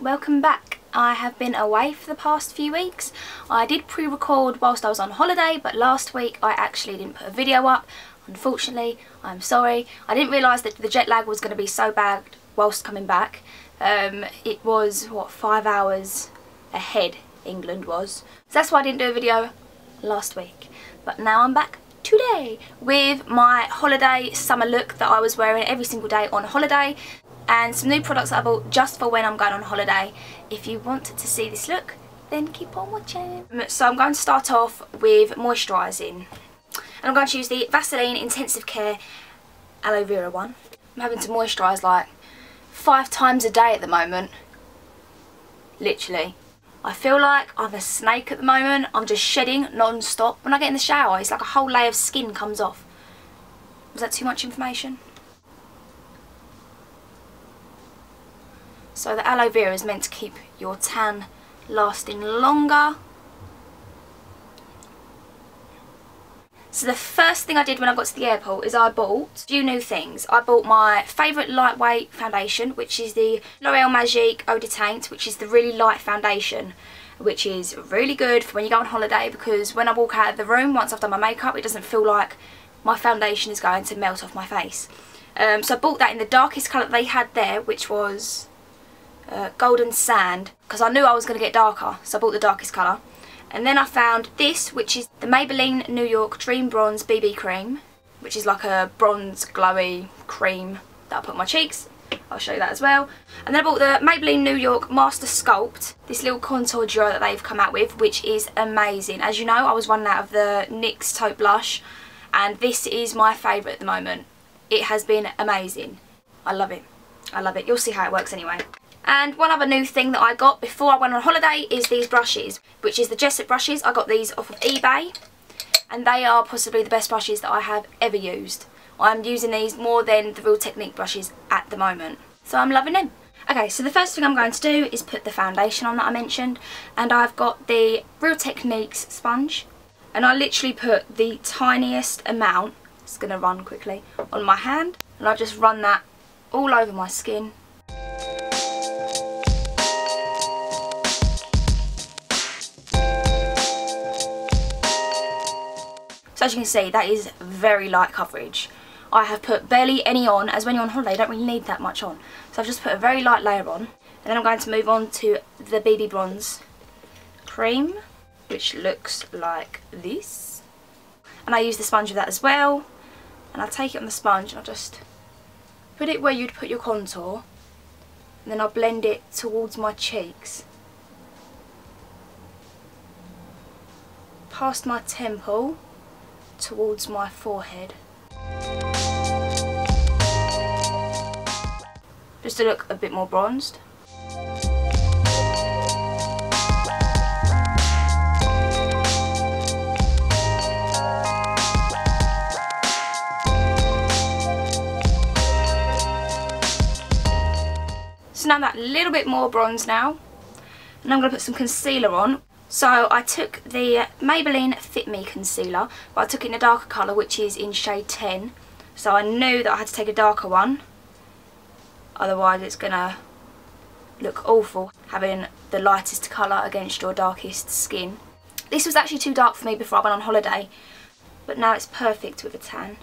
welcome back. I have been away for the past few weeks. I did pre-record whilst I was on holiday, but last week I actually didn't put a video up. Unfortunately, I'm sorry. I didn't realise that the jet lag was going to be so bad whilst coming back. It was, what, 5 hours ahead England was. So that's why I didn't do a video last week. But now I'm back today with my holiday summer look that I was wearing every single day on holiday. And some new products that I bought just for when I'm going on holiday. If you want to see this look, then keep on watching. So I'm going to start off with moisturising. And I'm going to use the Vaseline Intensive Care Aloe Vera one. I'm having to moisturise like 5 times a day at the moment. Literally. I feel like I'm a snake at the moment. I'm just shedding non-stop. When I get in the shower, it's like a whole layer of skin comes off. Was that too much information? So the aloe vera is meant to keep your tan lasting longer. So the first thing I did when I got to the airport is I bought a few new things. I bought my favourite lightweight foundation, which is the L'Oreal Magique Eau de Teint, which is the really light foundation, which is really good for when you go on holiday, because when I walk out of the room, once I've done my makeup, it doesn't feel like my foundation is going to melt off my face. So I bought that in the darkest colour that they had there, which was golden sand, because I knew I was going to get darker, so I bought the darkest colour. And then I found this, which is the Maybelline New York Dream Bronze BB Cream, which is like a bronze glowy cream that I put on my cheeks. I'll show you that as well. And then I bought the Maybelline New York Master Skulpt, this little contour duo that they've come out with, which is amazing. As you know, I was running out of the NYX Taupe Blush, and this is my favourite at the moment. It has been amazing. I love it. I love it. You'll see how it works anyway. And one other new thing that I got before I went on holiday is these brushes, which is the Jessup brushes. I got these off of eBay, and they are possibly the best brushes that I have ever used. I'm using these more than the Real Technique brushes at the moment, so I'm loving them. Okay, so the first thing I'm going to do is put the foundation on that I mentioned, and I've got the Real Techniques sponge, and I literally put the tiniest amount, it's going to run quickly, on my hand, and I just run that all over my skin. So as you can see, that is very light coverage. I have put barely any on, as when you're on holiday you don't really need that much on. So I've just put a very light layer on. And then I'm going to move on to the BB Bronze cream, which looks like this. And I use the sponge with that as well. And I'll take it on the sponge and I'll just put it where you'd put your contour. And then I'll blend it towards my cheeks. Past my temple, towards my forehead, just to look a bit more bronzed. So now I'm that little bit more bronzed now, and I'm going to put some concealer on. So I took the Maybelline Fit Me Concealer, but I took it in a darker colour, which is in shade 10. So I knew that I had to take a darker one, otherwise it's going to look awful having the lightest colour against your darkest skin. This was actually too dark for me before I went on holiday, but now it's perfect with a tan.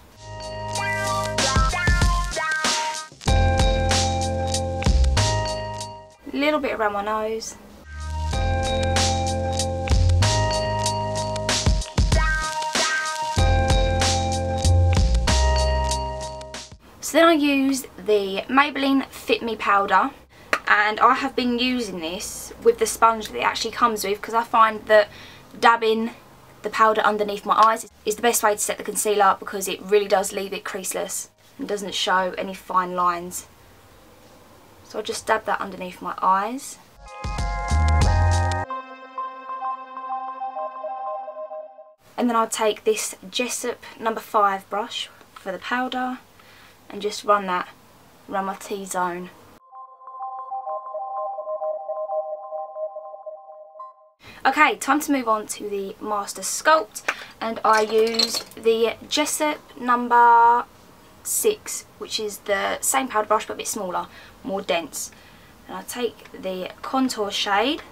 A little bit around my nose. So then I used the Maybelline Fit Me powder, and I have been using this with the sponge that it actually comes with, because I find that dabbing the powder underneath my eyes is the best way to set the concealer, because it really does leave it creaseless and doesn't show any fine lines. So I'll just dab that underneath my eyes. And then I'll take this Jessup No. 5 brush for the powder and just run that around my T-zone. Okay, time to move on to the Master Skulpt, and I used the Jessup No. 6, which is the same powder brush but a bit smaller, more dense. And I take the contour shade.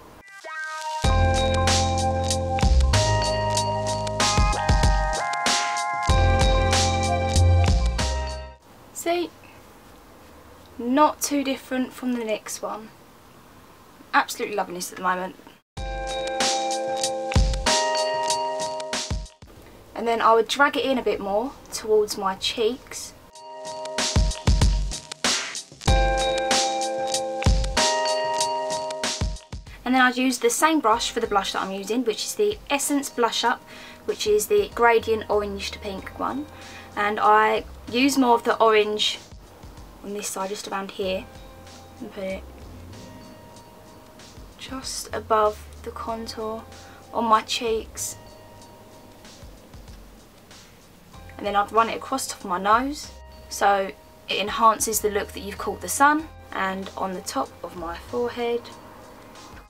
See? Not too different from the next one. Absolutely loving this at the moment. And then I would drag it in a bit more towards my cheeks. And then I'd use the same brush for the blush that I'm using, which is the Essence Blush Up, which is the gradient orange to pink one. And I use more of the orange on this side, just around here, and put it just above the contour on my cheeks. And then I'd run it across the top of my nose, so it enhances the look that you've caught the sun, and on the top of my forehead,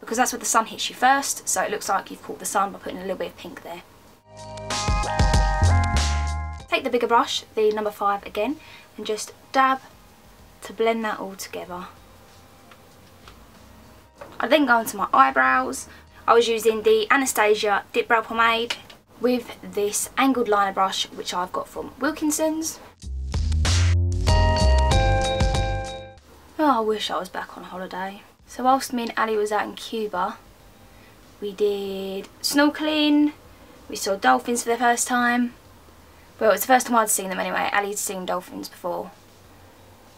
because that's where the sun hits you first, so it looks like you've caught the sun by putting a little bit of pink there. Take the bigger brush, the number 5 again, and just dab to blend that all together. I then go into my eyebrows. I was using the Anastasia Dip Brow Pomade with this angled liner brush, which I've got from Wilkinson's. Oh, I wish I was back on holiday. So whilst me and Ali was out in Cuba, we did snorkeling, we saw dolphins for the first time. Well, it was the first time I'd seen them anyway. Ali'd seen dolphins before.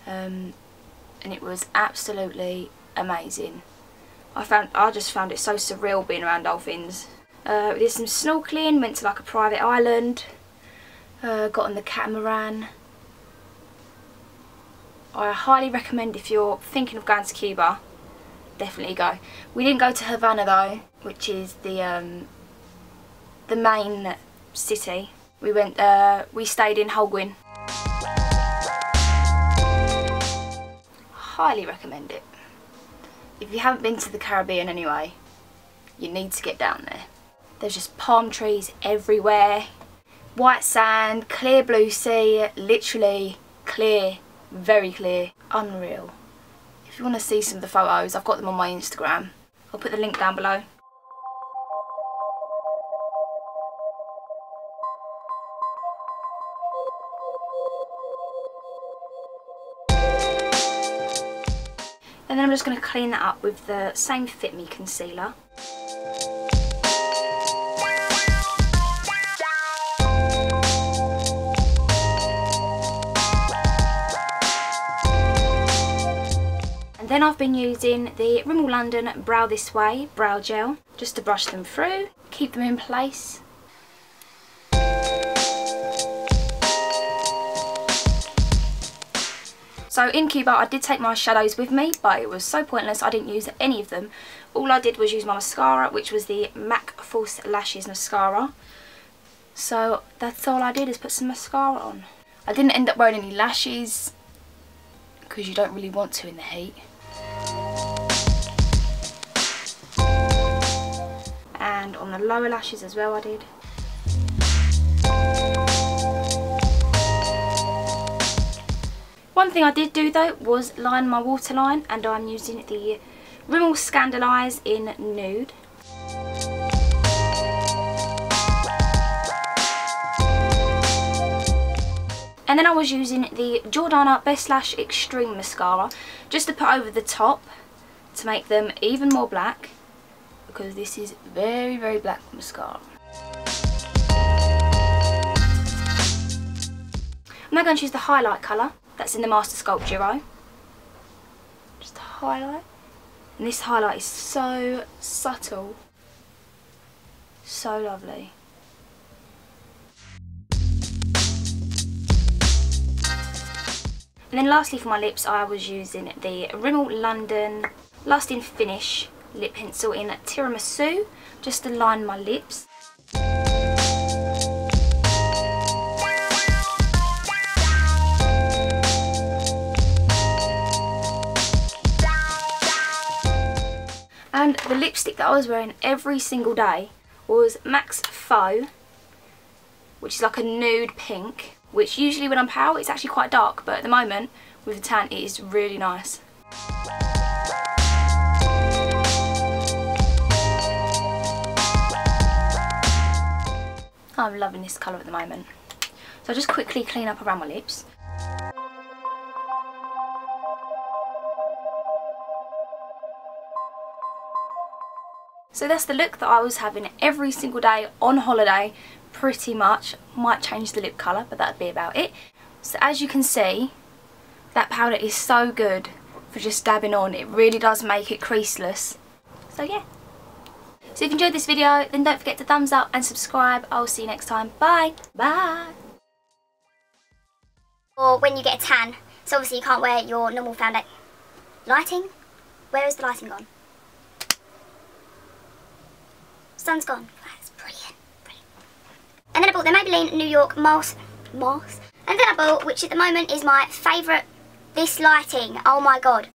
And it was absolutely amazing. I just found it so surreal being around dolphins. We did some snorkeling, went to like a private island, got on the catamaran. I highly recommend, if you're thinking of going to Cuba, definitely go. We didn't go to Havana though, which is the main city. We stayed in Holguin. Highly recommend it. If you haven't been to the Caribbean anyway, you need to get down there. There's just palm trees everywhere, white sand, clear blue sea, literally clear, very clear, unreal. If you want to see some of the photos, I've got them on my Instagram. I'll put the link down below. And then I'm just going to clean that up with the same Fit Me Concealer. And then I've been using the Rimmel London Brow This Way Brow Gel, just to brush them through, keep them in place. So in Cuba I did take my shadows with me, but it was so pointless, I didn't use any of them. All I did was use my mascara, which was the MAC False Lashes mascara. So that's all I did, is put some mascara on. I didn't end up wearing any lashes, because you don't really want to in the heat. And on the lower lashes as well I did. One thing I did do though was line my waterline, and I'm using the Rimmel Scandalise in Nude. And then I was using the Jordana Best Lash Extreme Mascara, just to put over the top to make them even more black, because this is very, very black mascara. I'm now going to choose the highlight colour that's in the Master Sculpt Duo. Just highlight. And this highlight is so subtle. So lovely. And then lastly for my lips, I was using the Rimmel London Lasting Finish lip pencil in Tiramisu, just to line my lips. And the lipstick that I was wearing every single day was MAC's Faux, which is like a nude pink, which usually when I'm pale it's actually quite dark, but at the moment with the tan it is really nice. I'm loving this colour at the moment. So I'll just quickly clean up around my lips. So that's the look that I was having every single day on holiday, pretty much. Might change the lip colour, but that'd be about it. So as you can see, that powder is so good for just dabbing on. It really does make it creaseless. So yeah. So if you enjoyed this video, then don't forget to thumbs up and subscribe. I'll see you next time. Bye. Bye. Or when you get a tan, so obviously you can't wear your normal foundation. Lighting? Where is the lighting gone? Sun's gone. That's brilliant. Brilliant. And then I bought the Maybelline New York Mask. And then I bought, which at the moment is my favourite, this lighting. Oh my god.